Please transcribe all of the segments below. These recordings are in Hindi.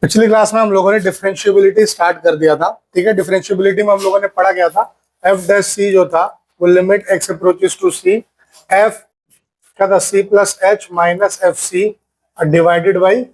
पिछली क्लास में हम लोगों ने डिफरेंशिएबिलिटी स्टार्ट कर दिया था। ठीक है, डिफरेंशिएबिलिटी में हम लोगों ने पढ़ा गया था एफ डैश सी जो था वो limit x approaches to c f क्या था c plus h minus f c divided by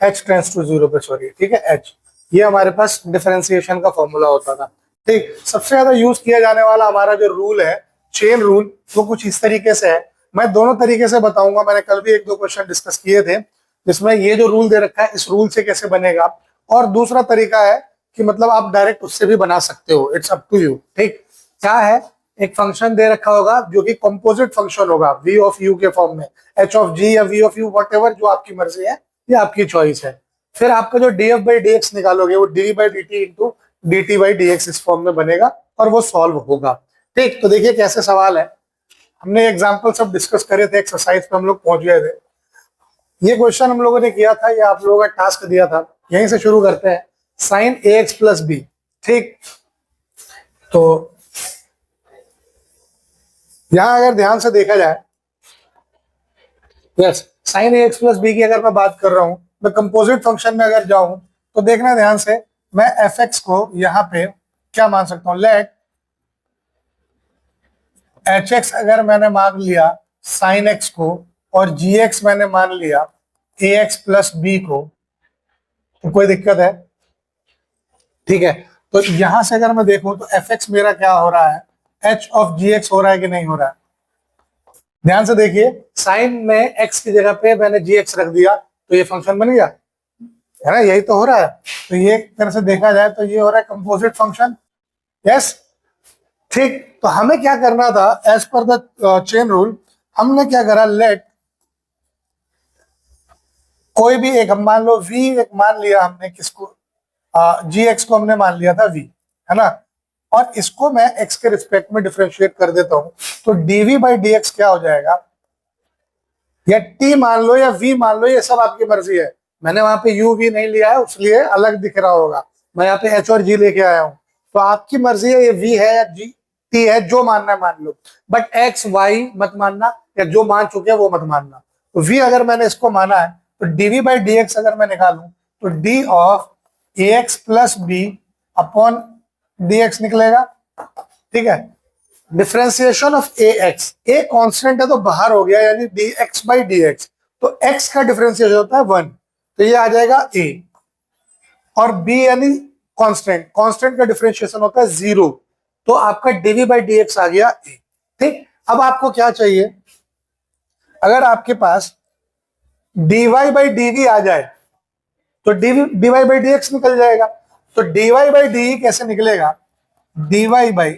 h tends to zero पे, सॉरी ठीक है एच, ये हमारे पास डिफरेंशिएशन का फॉर्मूला होता था। ठीक, सबसे ज्यादा यूज किया जाने वाला हमारा जो रूल है चेन रूल, वो कुछ इस तरीके से है। मैं दोनों तरीके से बताऊंगा, मैंने कल भी एक दो क्वेश्चन डिस्कस किए थे जिसमें ये जो रूल दे रखा है इस रूल से कैसे बनेगा, और दूसरा तरीका है कि मतलब आप डायरेक्ट उससे भी बना सकते हो, इट्स अप टू यू। ठीक, क्या है, एक फंक्शन दे रखा होगा जो कि कंपोजिट फंक्शन होगा वी ऑफ यू के फॉर्म में, एच ऑफ जी या वी ऑफ यू व्हाटएवर, जो आपकी मर्जी है, ये आपकी चॉइस है। फिर आपका जो D F by D x निकालोगे वो D by D T into D T by D x इस फॉर्म में बनेगा और वो सॉल्व होगा। ठीक, तो देखिए कैसे सवाल है, हमने एग्जाम्पल सब डिस्कस करे थे, एक्सरसाइज पे हम लोग पहुंच गए थे। ये क्वेश्चन हम लोगों ने किया था, ये आप लोगों का टास्क दिया था, यहीं से शुरू करते हैं। साइन ए एक्स प्लस बी, ठीक, तो यहां अगर ध्यान से देखा जाए, यस, साइन ए एक्स प्लस बी की अगर मैं बात कर रहा हूं, मैं कंपोजिट फंक्शन में अगर जाऊं तो देखना ध्यान से, मैं एफ एक्स को यहां पे क्या मान सकता हूं, लेट एच एक्स अगर मैंने मान लिया साइन एक्स को और जी एक्स मैंने मान लिया ए एक्स प्लस बी को, तो कोई दिक्कत है? ठीक है, तो यहां से अगर मैं देखूं तो एफ एक्स मेरा क्या हो रहा है, एच ऑफ जी एक्स हो रहा है कि नहीं हो रहा है? ध्यान से देखिए, साइन में एक्स की जगह पे मैंने जी एक्स रख दिया तो ये फंक्शन बन गया है ना, यही तो हो रहा है। तो ये एक तरह से देखा जाए तो ये हो रहा है कंपोजिट फंक्शन। यस, ठीक, तो हमें क्या करना था as per the chain rule, हमने क्या करा, लेट कोई भी एक, हम मान लो वी एक मान लिया हमने, किसको, जी एक्स को हमने मान लिया था वी, है ना, और इसको मैं एक्स के रिस्पेक्ट में डिफरेंशिएट कर देता हूं, तो डीवी बाई डी एक्स क्या हो जाएगा, या टी मान लो या वी मान लो, ये सब आपकी मर्जी है। मैंने वहां पे यू वी नहीं लिया है इसलिए अलग दिख रहा होगा, मैं यहाँ पे एच और जी लेके आया हूं, तो आपकी मर्जी है, ये वी है या जी टी है, जो मानना है मान लो, बट एक्स वाई मत मानना, या जो मान चुके हैं वो मत मानना। तो वी अगर मैंने इसको माना है तो डीवी बाई डी एक्स अगर मैं निकालूं तो d of A x plus B upon d x निकलेगा। ठीक है, differentiation of A x, a constant है तो बाहर हो गया, यानी d x by D x, तो एक्स का डिफरेंशिएशन होता है 1, तो ये आ जाएगा ए, और बी यानी कांस्टेंट, कांस्टेंट का डिफरेंशिएशन होता है 0, तो आपका डीवी बाई डी एक्स आ गया ए। ठीक, अब आपको क्या चाहिए, अगर आपके पास डीवाई बाई डीवी आ जाए तो डीवाई बाई डी एक्स निकल जाएगा। तो डीवाई बाई डी कैसे निकलेगा, डीवाई बाई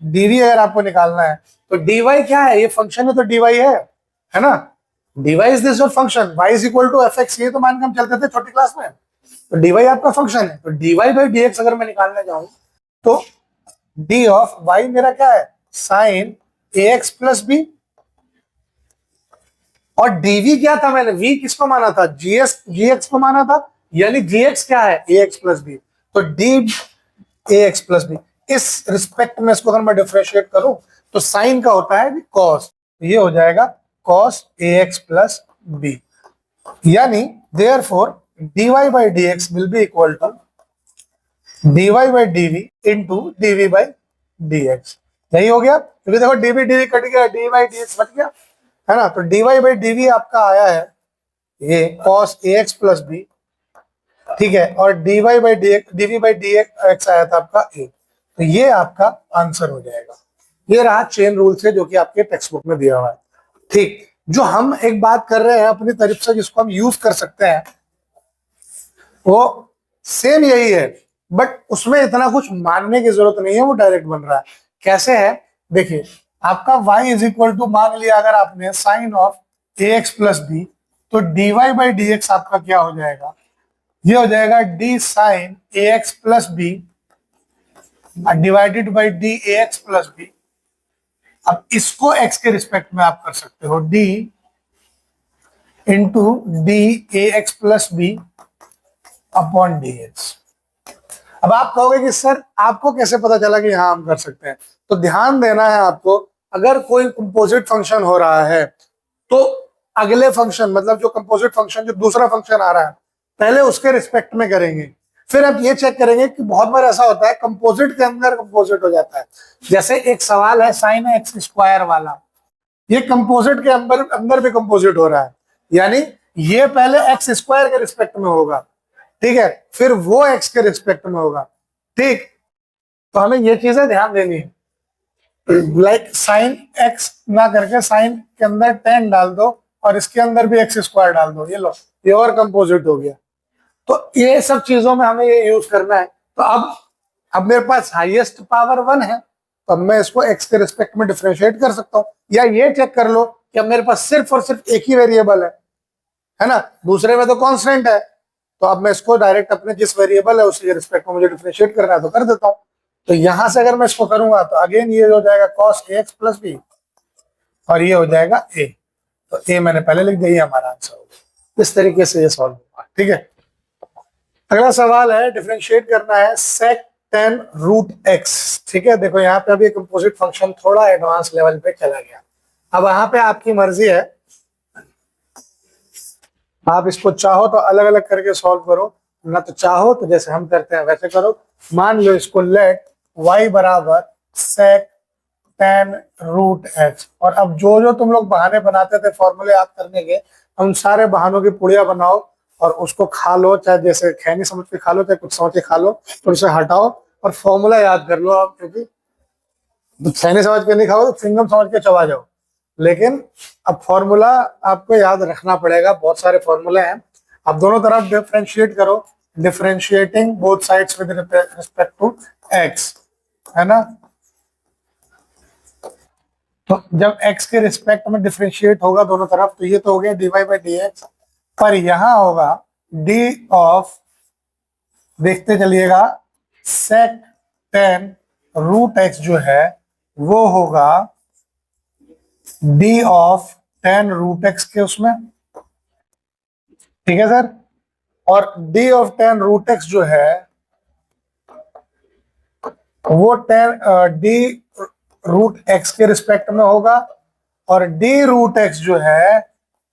डीवी अगर आपको निकालना है तो डीवाई क्या है, ये फंक्शन है तो डीवाई है ना, d y is this your function, y is equal to f x, ये तो मान के हम चलते थे छोटी क्लास में, तो डीवाई आपका फंक्शन है, तो डीवाई बाई डी एक्स अगर मैं निकालना चाहूं तो डी ऑफ वाई मेरा क्या है, साइन ए एक्स प्लस बी, और डीवी क्या था, मैंने वी किसको माना था, जी एक्स को माना था, यानी जी एक्स क्या है, ए एक्स प्लस बी, तो डी ए एक्स प्लस बी, इस रिस्पेक्ट में इसको अगर मैं डिफरेंशिएट करूं तो साइन का होता है कॉस, ये हो जाएगा cos a x plus b, यानी therefore dy by D x will be equal to dy by d v into d v by D x. यही हो गया, क्योंकि देखो डीवी डीवी कट गया, डी बाई डी एक्स बच गया, है ना, तो dy बाई डीवी आपका आया है ये cos a x plus b, ठीक है, और dy by d v by D x आया था आपका ए, तो ये आपका आंसर हो जाएगा। ये रहा चेन रूल से जो कि आपके टेक्स्ट बुक में दिया हुआ है। ठीक, जो हम एक बात कर रहे हैं अपनी तरफ से जिसको हम यूज कर सकते हैं वो सेम यही है, बट उसमें इतना कुछ मानने की जरूरत नहीं है, वो डायरेक्ट बन रहा है। कैसे है, देखिए, आपका y इज इक्वल टू मान लिया अगर आपने sine of A x plus B, तो D Y by D X आपका क्या हो जाएगा, ये हो जाएगा D sine A x plus B divided by D A x plus B. अब इसको x के रिस्पेक्ट में आप कर सकते हो, d इंटू डी ए x plus B upon d x. अब आप कहोगे कि सर आपको कैसे पता चला कि हाँ हम कर सकते हैं, तो ध्यान देना है आपको, अगर कोई कंपोजिट फंक्शन हो रहा है तो अगले फंक्शन, मतलब जो कंपोजिट फंक्शन जो दूसरा फंक्शन आ रहा है पहले उसके रिस्पेक्ट में करेंगे, फिर अब ये चेक करेंगे कि बहुत बार ऐसा होता है कंपोजिट के अंदर कंपोजिट हो जाता है। जैसे एक सवाल है साइन एक्स स्क्वायर वाला, ये कंपोजिट के अंदर अंदर भी कंपोजिट हो रहा है, यानी ये पहले एक्स स्क्वायर के रिस्पेक्ट में होगा, ठीक है, फिर वो एक्स के रिस्पेक्ट में होगा, ठीक। तो हमें ये चीजें ध्यान देनी है, लाइक साइन एक्स ना करके साइन के अंदर टेन डाल दो और इसके अंदर भी एक्स स्क्वायर डाल दो, ये लो, ये और कंपोजिट हो गया। तो ये सब चीजों में हमें ये यूज करना है। तो अब मेरे पास हाईएस्ट पावर 1 है, तो अब मैं इसको एक्स के रिस्पेक्ट में डिफरेंशिएट कर सकता हूँ। या ये चेक कर लो कि अब मेरे पास सिर्फ और सिर्फ एक ही वेरिएबल है ना, दूसरे में तो कांस्टेंट है, तो अब मैं इसको डायरेक्ट अपने जिस वेरिएबल है उसके रिस्पेक्ट में मुझे डिफरेंशिएट करना है तो कर देता हूँ। तो यहां से अगर मैं इसको करूंगा तो अगेन ये हो जाएगा cos ax प्लस बी और ये हो जाएगा a। तो a मैंने पहले लिख दिया, ये हमारा आंसर होगा। इस तरीके से ये सॉल्व होगा, ठीक है। अगला सवाल है, डिफरेंशिएट करना है sec tan रूट x, ठीक है। देखो यहाँ पे अभी कंपोजिट फंक्शन थोड़ा एडवांस लेवल पे चला गया। अब यहाँ पे आपकी मर्जी है, आप इसको चाहो तो अलग अलग करके सॉल्व करो, ना तो चाहो तो जैसे हम करते हैं वैसे करो। मान लो इसको लेट y बराबर sec tan रूट x, और अब जो जो तुम लोग बहाने बनाते थे फॉर्मूले याद करने के, उन सारे बहानों की पुड़िया बनाओ और उसको खा लो, चाहे जैसे खैनी समझ के खा लो, चाहे कुछ समझ के खा लो, तो उसे हटाओ और फॉर्मूला याद कर लो आप, क्योंकि खैनी समझ के नहीं खाओ तो चिंगम समझ के चबा जाओ। लेकिन अब फॉर्मूला आपको याद रखना पड़ेगा, बहुत सारे फॉर्मूले हैं। अब दोनों तरफ डिफरेंशिएट करो, differentiating both sides with respect to x, है ना। तो जब x के रिस्पेक्ट में डिफरेंशिएट होगा दोनों तरफ, तो ये तो हो गया dy बाई डी एक्स, पर यहां होगा d ऑफ, देखते चलिएगा, sec tan रूट x जो है वो होगा d of tan root x के उसमें, ठीक है सर। और d of tan root x जो है वो d रूट x के रिस्पेक्ट में होगा, और d रूट x जो है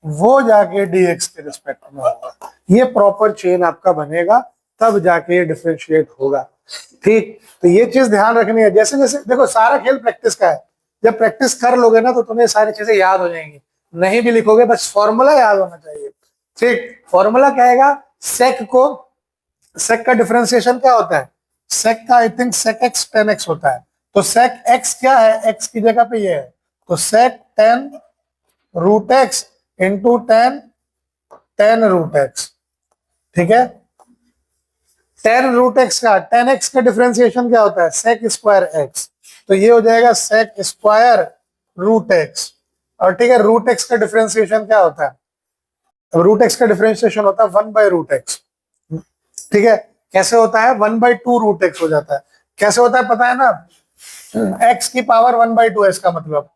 वो जाके dx के रिस्पेक्ट में होगा। ये प्रॉपर चेन आपका बनेगा, तब जाके डिफरेंशिएट होगा, ठीक। तो ये चीज ध्यान रखनी है। जैसे जैसे देखो, सारा खेल प्रैक्टिस का है, जब प्रैक्टिस कर लोगे ना तो तुम्हें सारी चीजें याद हो जाएंगी। नहीं भी लिखोगे, बस फॉर्मूला याद होना चाहिए, ठीक। फॉर्मूला क्या आएगा, सेक का डिफरेंशिएशन क्या होता है, सेक का I think sec x tan x होता है। तो सेक एक्स क्या है, एक्स की जगह पे ये है, तो sec ten root X into ten root X, ठीक है। टेन रूट एक्स का, टेन एक्स का डिफरेंशिएशन क्या होता है, सेक स्क्वायर एक्स, तो ये हो जाएगा सेक स्क्वायर रूट एक्स। और ठीक है, रूट एक्स का डिफरेंशिएशन क्या होता है, रूट एक्स का डिफरेंशिएशन होता है 1 बाई रूट एक्स, ठीक है। कैसे होता है, 1 बाई 2 रूट एक्स हो जाता है। कैसे होता है पता है ना, x की पावर 1 बाई 2 इसका मतलब,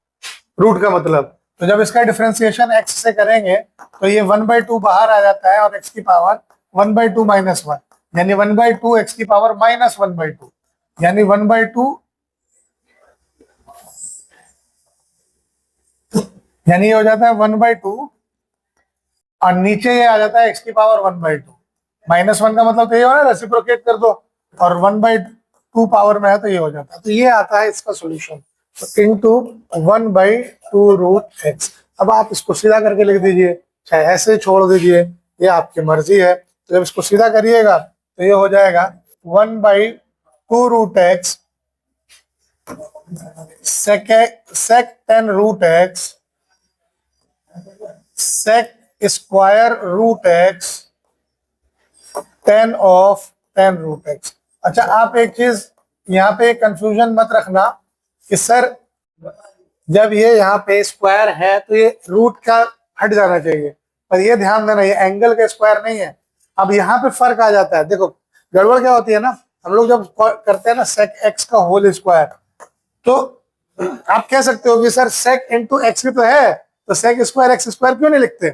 रूट का मतलब। तो जब इसका डिफरेंशिएशन x से करेंगे तो ये 1 बाई 2 बाहर आ जाता है और x की पावर 1 बाई 2 माइनस 1, यानी 1 बाई 2 x की पावर माइनस 1 बाई 2, यानी 1 बाई 2, यानी ये हो जाता है 1 बाई 2 और नीचे ये आ जाता है x की पावर 1 बाई 2। माइनस 1 का मतलब तो ये हो ना, रेसिप्रोकेट कर दो, और 1 बाई 2 पावर में है तो ये हो जाता है। तो ये आता है इसका सॉल्यूशन, तो इनटू 1 बाई 2 रूट एक्स। अब आप इसको सीधा करके लिख दीजिए, चाहे ऐसे छोड़ दीजिए, ये आपकी मर्जी है। तो जब इसको सीधा करिएगा तो ये हो जाएगा 1 by 2 root x sec ten root x sec square root x tan of tan root x. अच्छा, आप एक चीज यहाँ पे कंफ्यूजन मत रखना कि सर जब ये यहाँ पे स्क्वायर है तो ये रूट का हट जाना चाहिए, पर ये ध्यान देना ये एंगल का स्क्वायर नहीं है। अब यहाँ पे फर्क आ जाता है, देखो गड़बड़ क्या होती है ना, हम लोग जब करते हैं ना सेक एक्स का होल स्क्वायर, तो आप कह सकते हो कि सर सेक इंटू एक्स भी तो है, तो सेक स्क्वायर एक्स स्क्वायर क्यों नहीं लिखते,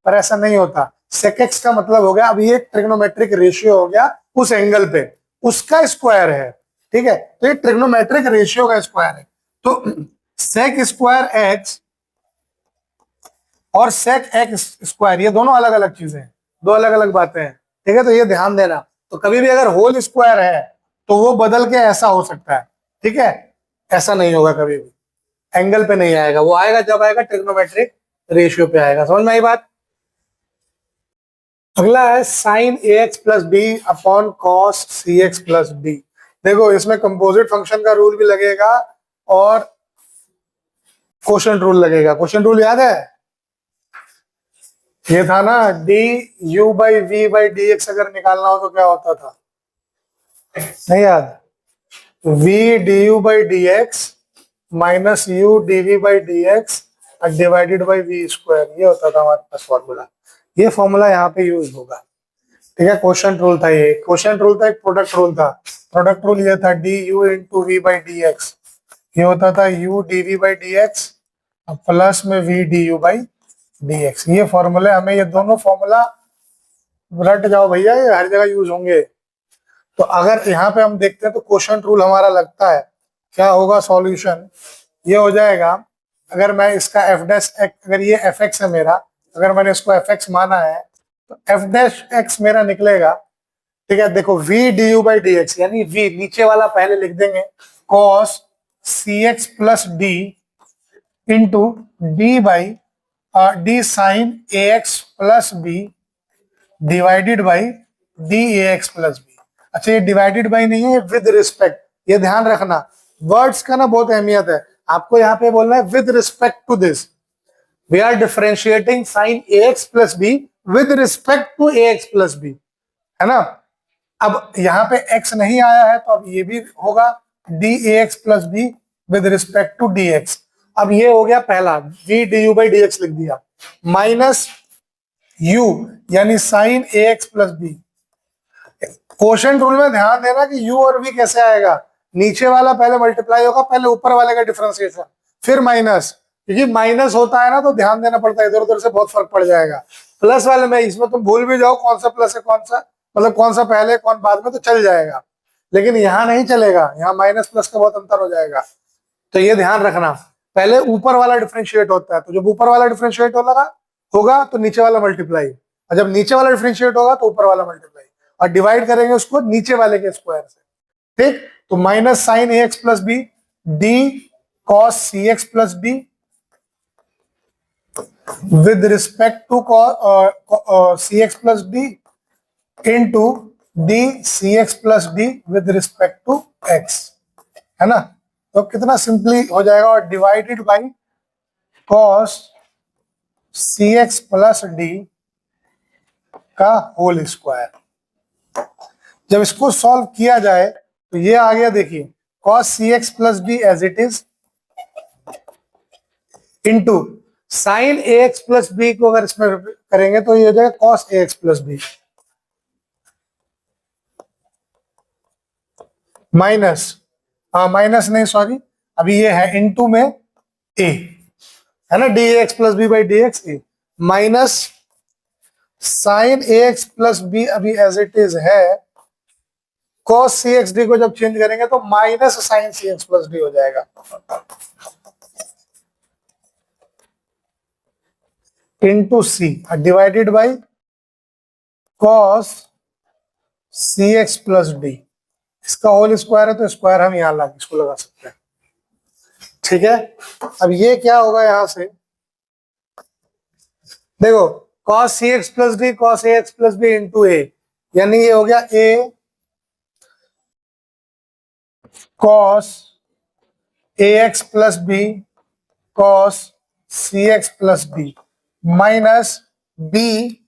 पर ऐसा नहीं होता। सेक एक्स का मतलब हो गया, अब ये ट्रिग्नोमेट्रिक रेशियो हो गया उस एंगल पे, उसका स्क्वायर है, ठीक है। तो ये ट्रिग्नोमेट्रिक रेशियो का स्क्वायर है। तो सेक स्क्वायर एक्स और सेक एक्स स्क्वायर ये दोनों अलग अलग चीजें हैं, दो अलग अलग बातें हैं, ठीक है, तो ये ध्यान देना। तो कभी भी अगर होल स्क्वायर है तो वो बदल के ऐसा हो सकता है, ठीक है, ऐसा नहीं होगा कभी भी, एंगल पे नहीं आएगा, वो आएगा जब आएगा ट्रिग्नोमेट्रिक रेशियो पे आएगा। समझ में आई बात? अगला है साइन ए x plus B upon cos सी एक्स प्लस डी। देखो इसमें कंपोजिट फंक्शन का रूल भी लगेगा और क्वोशंट रूल लगेगा। क्वोशंट रूल याद है? ये था ना, D you by V by D X अगर निकालना हो तो क्या होता था, नहीं याद? V D you by D X minus U D V by D X divided by V square, ये होता था हमारे पास फॉर्मूला। ये फॉर्मूला यहाँ पे यूज होगा, ठीक है। क्वोशंट रूल था ये, क्वोशंट रूल था, एक प्रोडक्ट रूल था। प्रोडक्ट रूल ये था D U into V by D X, ये होता था U D V by D x plus में V D you by D X. ये फॉर्मूले हमें, ये दोनों फॉर्मूला रट जाओ भैया, ये हर जगह यूज होंगे। तो अगर यहाँ पे हम देखते हैं तो क्वोशंट रूल हमारा लगता है, क्या होगा सॉल्यूशन, ये हो जाएगा, अगर मैं इसका एफ डैश एक्स, अगर ये एफ एक्स है मेरा, अगर मैंने इसको एफ एक्स माना है तो एफ डैश एक्स मेरा निकलेगा, ठीक है। देखो v D you by D x, यानी वी नीचे वाला पहले लिख देंगे cos C x plus d into d by d sine A x plus B divided by D A x plus b. अच्छा ये डिवाइडेड बाई नहीं है, विद रिस्पेक्ट, ये ध्यान रखना, वर्ड्स का ना बहुत अहमियत है। आपको यहाँ पे बोलना है with respect to this, we are differentiating sine A x plus b with respect to a x plus b, है ना। अब यहाँ पे x नहीं आया है तो अब ये भी होगा d A x plus b with respect to d x. अब ये हो गया पहला, v D you by D x लिख दिया, माइनस u यानी साइन ए x plus b. Quotient rule में ध्यान देना कि u और v कैसे आएगा, नीचे वाला पहले मल्टीप्लाई होगा, पहले ऊपर वाले का डिफरेंशिएशन, फिर माइनस, क्योंकि माइनस होता है ना तो ध्यान देना पड़ता है, इधर उधर से बहुत फर्क पड़ जाएगा। प्लस वाले में इसमें तुम भूल भी जाओ कौन सा प्लस है कौन सा, मतलब कौन सा पहले कौन बाद में, तो चल जाएगा, लेकिन यहाँ नहीं चलेगा, यहाँ माइनस प्लस का बहुत अंतर हो जाएगा। तो ये ध्यान रखना, पहले ऊपर वाला डिफरेंशिएट होता है, तो जब ऊपर वाला डिफरेंशिएट होगा तो नीचे वाला मल्टीप्लाई, और जब नीचे वाला डिफरेंशिएट होगा तो ऊपर वाला मल्टीप्लाई, और डिवाइड करेंगे उसको नीचे वाले के स्क्वायर से, ठीक। तो minus sine A x plus b d cos C x plus d with respect to c x plus d into d c x plus d with respect to x, है ना। तो कितना सिंपली हो जाएगा, और divided by cos C x plus d का होल स्क्वायर। जब इसको सॉल्व किया जाए तो ये आ गया, देखिए cos C x plus d as it is into sine A x plus b को अगर इसमें करेंगे तो ये हो जाएगा cos a x plus b minus, minus नहीं सॉरी, अभी ये है इनटू में ए, है ना, d x plus b by D x a, minus sine A x plus b अभी एज इट इज है, कॉस सी एक्स डी को जब चेंज करेंगे तो minus sine c x plus d हो जाएगा, into c divided by cos C x plus d, इसका होल स्क्वायर है तो स्क्वायर हम यहां लाके इसको लगा सकते हैं, ठीक है। अब ये क्या होगा, यहां से देखो cos c x plus d cos a x plus b into a, यानी ये हो गया a cos a x plus b cos C x plus d minus b.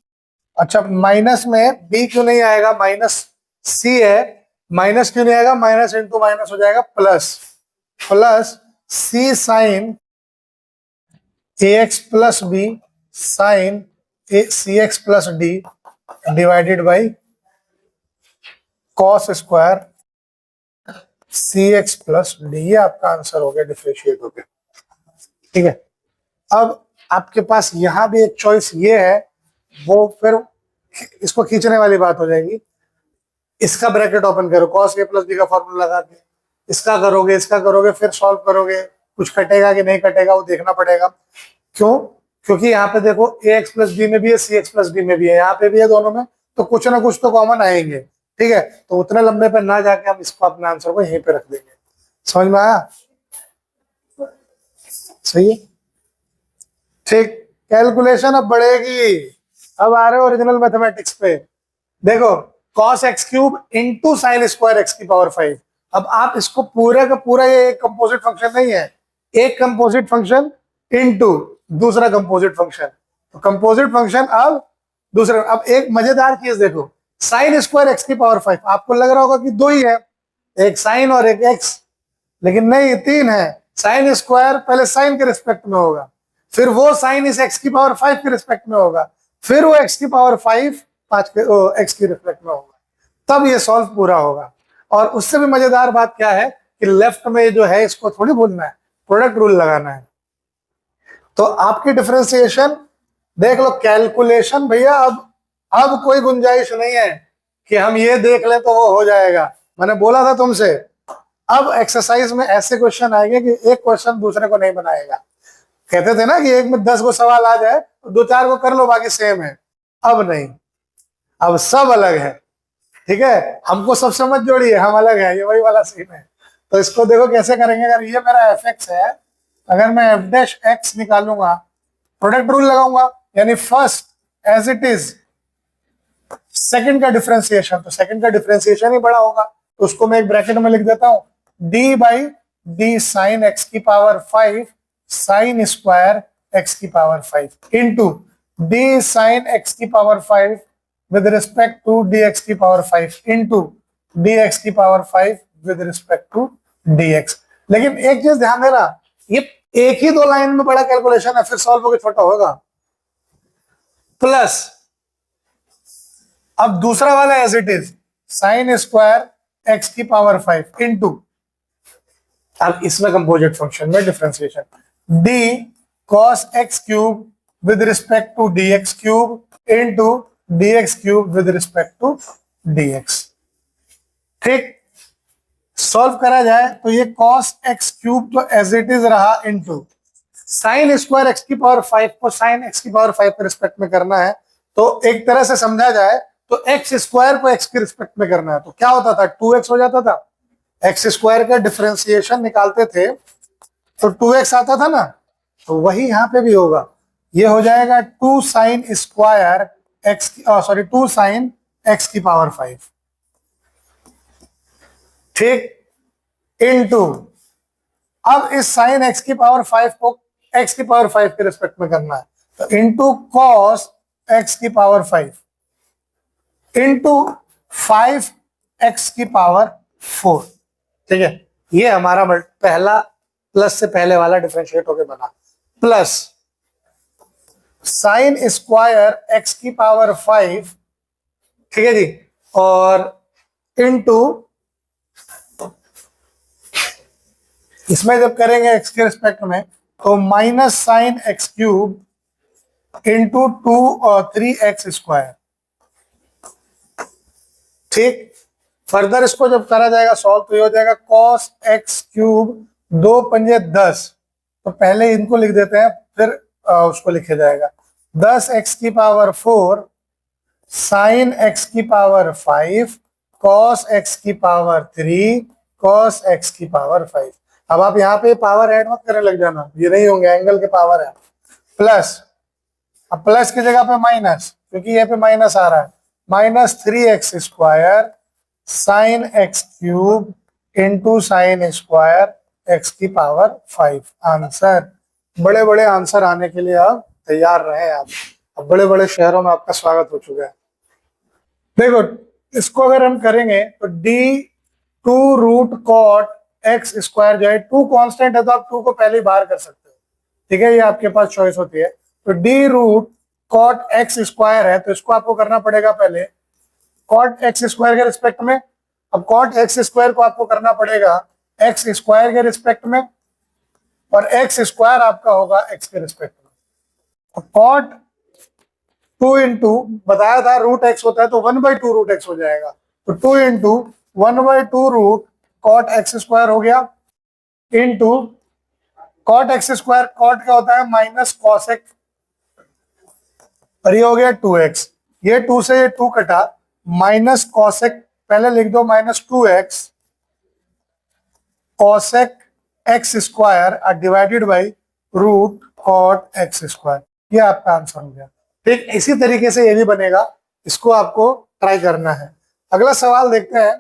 अच्छा माइनस में बी क्यों नहीं आएगा, माइनस सी है, माइनस क्यों नहीं आएगा, माइनस इंटू माइनस हो जाएगा plus, plus c sine A x plus b sine a c x plus d divided by cos square c x plus d. ये आपका आंसर हो गया, डिफरेंशिएट हो गया, ठीक है। अब आपके पास यहां भी एक चॉइस ये है, वो फिर इसको खींचने वाली बात हो जाएगी। इसका ब्रैकेट ओपन करो, कॉस ए प्लस बी का फॉर्मूला लगा के इसका करोगे, इसका करोगे, फिर सॉल्व करोगे, कुछ कटेगा कि नहीं कटेगा वो देखना पड़ेगा। क्यों? क्योंकि यहाँ पे देखो ए एक्स प्लस बी में भी है, सी एक्स प्लस डी में भी है, यहाँ पे भी है दोनों में, तो कुछ ना कुछ तो कॉमन आएंगे, ठीक है। तो उतने लंबे पे ना जाके हम इसको अपने आंसर को यहीं पे रख देंगे। समझ में आया? सही है, ठीक। कैलकुलेशन अब बढ़ेगी, अब आ रहे हो ओरिजिनल मैथमेटिक्स पे। देखो cos x cube into sine square x की पावर 5। अब आप इसको पूरा का पूरा, ये एक कंपोजिट फंक्शन नहीं है, एक कंपोजिट फंक्शन इनटू दूसरा कंपोजिट फंक्शन, तो कंपोजिट फंक्शन अब दूसरा। अब एक मजेदार चीज देखो, साइन स्क्वायर एक्स की पावर 5, आपको लग रहा होगा कि दो ही है, एक साइन और एक एक्स, लेकिन नहीं, तीन है। साइन स्क्वायर पहले साइन के रिस्पेक्ट में होगा, फिर वो साइन इस एक्स की पावर 5 के रिस्पेक्ट में होगा, फिर वो एक्स की पावर 5 एक्स की रिस्पेक्ट में होगा, तब ये सॉल्व पूरा होगा। और उससे भी मजेदार बात क्या है कि लेफ्ट में जो है इसको थोड़ी भूलना है, प्रोडक्ट रूल लगाना है। तो आपकी डिफरेंशिएशन देख लो, कैलकुलेशन भैया अब कोई गुंजाइश नहीं है कि हम ये देख लें तो वो हो जाएगा। मैंने बोला था तुमसे, अब एक्सरसाइज में ऐसे क्वेश्चन आएंगे कि एक क्वेश्चन दूसरे को नहीं बनाएगा। कहते थे ना कि एक में 10 को सवाल आ जाए तो 2-4 को कर लो, बाकी सेम है। अब नहीं, अब सब अलग है, ठीक है। हमको सबसे मत जोड़िए, हम अलग है, ये वही वाला सीन है। तो इसको देखो कैसे करेंगे। अगर ये मेरा एफ एक्स है, अगर मैं एफ डैश एक्स निकालूंगा, प्रोडक्ट रूल लगाऊंगा, यानी first as it is, second का डिफरेंशिएशन, तो सेकंड का डिफरेंशिएशन ही बड़ा होगा, तो उसको मैं एक ब्रैकेट में लिख देता हूं, d by d sine x की पावर 5 साइन स्क्वायर एक्स की power 5 into d sine x की power 5 with respect to dx की पावर 5 into dx की power 5 with respect to dx। लेकिन एक चीज ध्यान देना, ये एक ही दो लाइन में बड़ा कैलकुलेशन है, फिर सॉल्व होकर छोटा होगा। प्लस अब दूसरा वाला as it is, sine square x की पावर 5 इंटू, अब इसमें कंपोजिट फंक्शन में differentiation, d cos x cube with respect to dx cube into dx cube with respect to dx। ठीक, सॉल्व करा जाए तो ये cos x क्यूब तो एज इट इज रहा इंटू साइन स्क्वायर एक्स की पावर 5 को साइन एक्स की पावर 5 के रिस्पेक्ट में करना है, तो एक तरह से समझा जाए तो एक्स स्क्वायर को एक्स के रिस्पेक्ट में करना है, तो क्या होता था, 2x हो जाता था। एक्स स्क्वायर का डिफरेंशिएशन निकालते थे तो 2x आता था ना, तो वही यहां पे भी होगा, ये हो जाएगा 2 sign square x, sorry 2 sign x की पावर 5, ठीक, इनटू, अब इस साइन एक्स की पावर 5 को एक्स की पावर 5 के रिस्पेक्ट में करना है, तो इनटू कॉस एक्स की पावर 5 इनटू 5 एक्स की पावर 4, ठीक है। ये हमारा पहला प्लस से पहले वाला डिफरेंशिएट होके बना, प्लस साइन स्क्वायर एक्स की पावर 5, ठीक है जी, और इनटू, इसमें जब करेंगे एक्स के रिस्पेक्ट में तो minus sine x cube into 2 और 3x स्क्वायर, ठीक। फर्दर इसको जब करा जाएगा सॉल्व तो ये हो जाएगा cos x क्यूब 2 पंजे 10, तो पहले इनको लिख देते हैं फिर उसको लिखा जाएगा 10x की पावर 4 साइन x की पावर 5 cos x की पावर 3 cos x की पावर 5। अब आप यहाँ पे पावर ऐड मत करने लग जाना, ये नहीं होंगे, एंगल के पावर है, प्लस, अब प्लस की जगह पे माइनस, क्योंकि यहाँ पे माइनस आ रहा है, minus 3x square sine x cube into sine square x की पावर 5। आंसर, बड़े बड़े आंसर आने के लिए आप तैयार रहे आप, अब बड़े बड़े शहरों में आपका स्वागत हो चुका है। देखो इसको अगर हम करेंगे तो d 2 root cot x square जो है, 2 कांस्टेंट है तो आप 2 को पहले ही बाहर कर सकते हो, ठीक है, ये आपके पास चॉइस होती है। तो d root cot x square है तो इसको आपको करना पड़ेगा पहले कॉट एक्स स्क्वायर के रिस्पेक्ट में, अब कॉट एक्स स्क्वायर को आपको करना पड़ेगा एक्स स्क्वायर के रिस्पेक्ट में, और एक्स स्क्वायर आपका होगा एक्स के रिस्पेक्ट में। तो कॉट 2 इंटू, बताया था रूट एक्स होता है तो 1/2 रूट एक्स हो जाएगा, तो 2 into 1/2 root cot x square हो गया, into cot x square, cot क्या होता है माइनस कॉस एक्स, और ये हो गया 2x, ये 2 से ये 2 कटा, माइनस कॉसेक, पहले लिख दो minus 2x cosec x square divided by root cot x square. ये आपका आंसर हो गया। ठीक इसी तरीके से ये भी बनेगा, इसको आपको ट्राई करना है। अगला सवाल देखते हैं।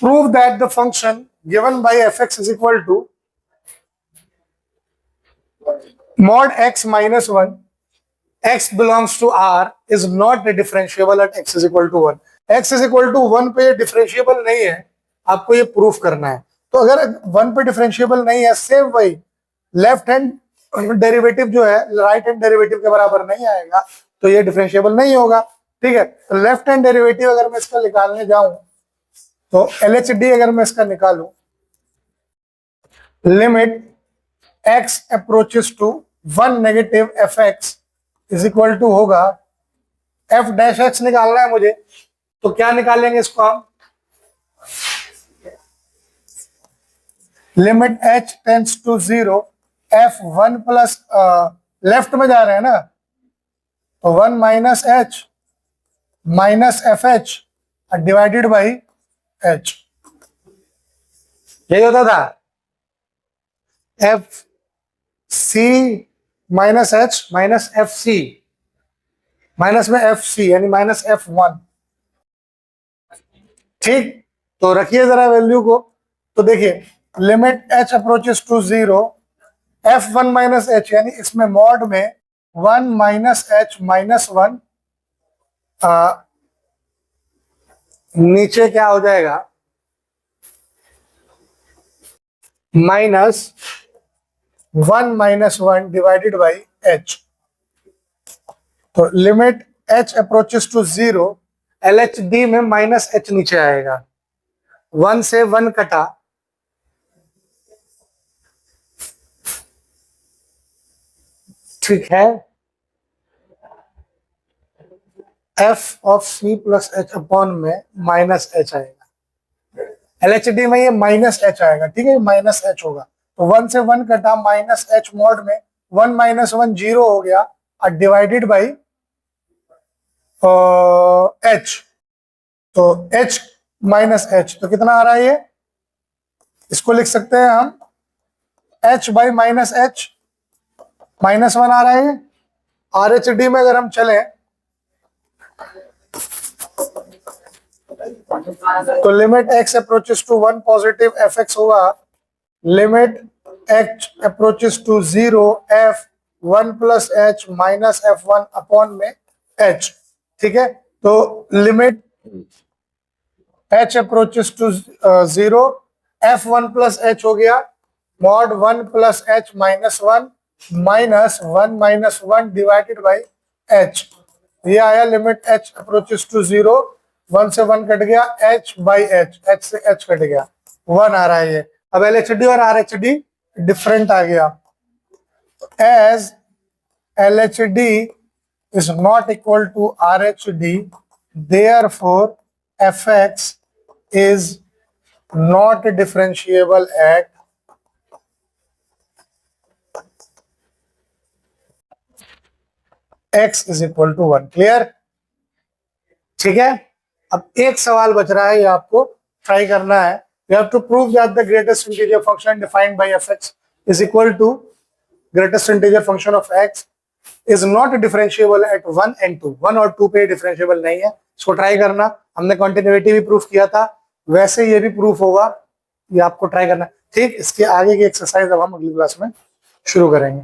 Prove that the function given by f x is equal to mod x minus 1 x belongs to r is not differentiable at x is equal to 1। x is equal to 1 पे ये डिफरेंशिएबल नहीं है, आपको ये प्रूफ करना है। तो अगर 1 पे डिफरेंशिएबल नहीं है, सेम वही लेफ्ट हैंड डेरिवेटिव जो है राइट हैंड डेरिवेटिव के बराबर नहीं आएगा, तो ये डिफरेंशिएबल नहीं होगा। ठीक है, तो लेफ्ट हैंड डेरिवेटिव अगर मैं इसका निकालने जाऊं तो LHD अगर मैं इसका निकालूं, limit x approaches to 1 negative f x is equal to होगा f डैश x निकालना है मुझे, तो क्या निकालेंगे इसको हम, limit h tends to 0 f 1 plus left में जा रहे हैं ना, तो 1 minus h minus f h divided by h, यही होता था f c minus h minus f c, minus में एफ सी यानी माइनस F1। ठीक, तो रखिए जरा वैल्यू को, तो देखिए limit h approaches to 0 F1 minus h, यानी इसमें मॉड में 1 माइनस एच माइनस 1, नीचे क्या हो जाएगा minus 1 minus 1 divided by h। तो limit h approaches to 0, LHD में माइनस h नीचे आएगा, 1 से 1 कटा, ठीक है, f of c plus h upon में माइनस h आएगा, LHD में ये माइनस h आएगा। ठीक है, माइनस h होगा, तो 1 से 1 कटा, माइनस h मॉड में 1 माइनस 1 0 हो गया और डिवाइडेड बाई h, तो h माइनस h, तो कितना आ रहा है ये, इसको लिख सकते हैं हम h by minus h, minus 1 आ रहा है। RHD में अगर हम चलें तो limit x approaches to 1 positive f x होगा, limit h approaches to 0 f 1 plus h minus F1 upon में h। ठीक है, तो limit h approaches to 0 F1 plus h हो गया, mod 1 plus h minus 1 minus 1 minus 1 divided by h, ये आया लिमिट h अप्रोचेस टू 0, 1 से 1 कट गया, h बाई h, h से h कट गया, 1 आ रहा है ये। अब LHD और RHD डिफरेंट आ गया, as LHD is not equal to RHD, therefore fx is not differentiable at x is equal to 1। Clear? ठीक है, अब एक सवाल बच रहा है, ये आपको ट्राई करना है। You have to prove that the greatest integer function defined by fx is equal to greatest integer function of x is not differentiable at 1 and 2। 1 और 2 पे डिफरेंशिएबल नहीं है, इसको ट्राई करना। हमने कॉन्टिन्यूटी भी प्रूफ किया था, वैसे ये भी प्रूफ होगा, ये आपको ट्राई करना। ठीक, इसके आगे की एक्सरसाइज अब हम अगली क्लास में शुरू करेंगे।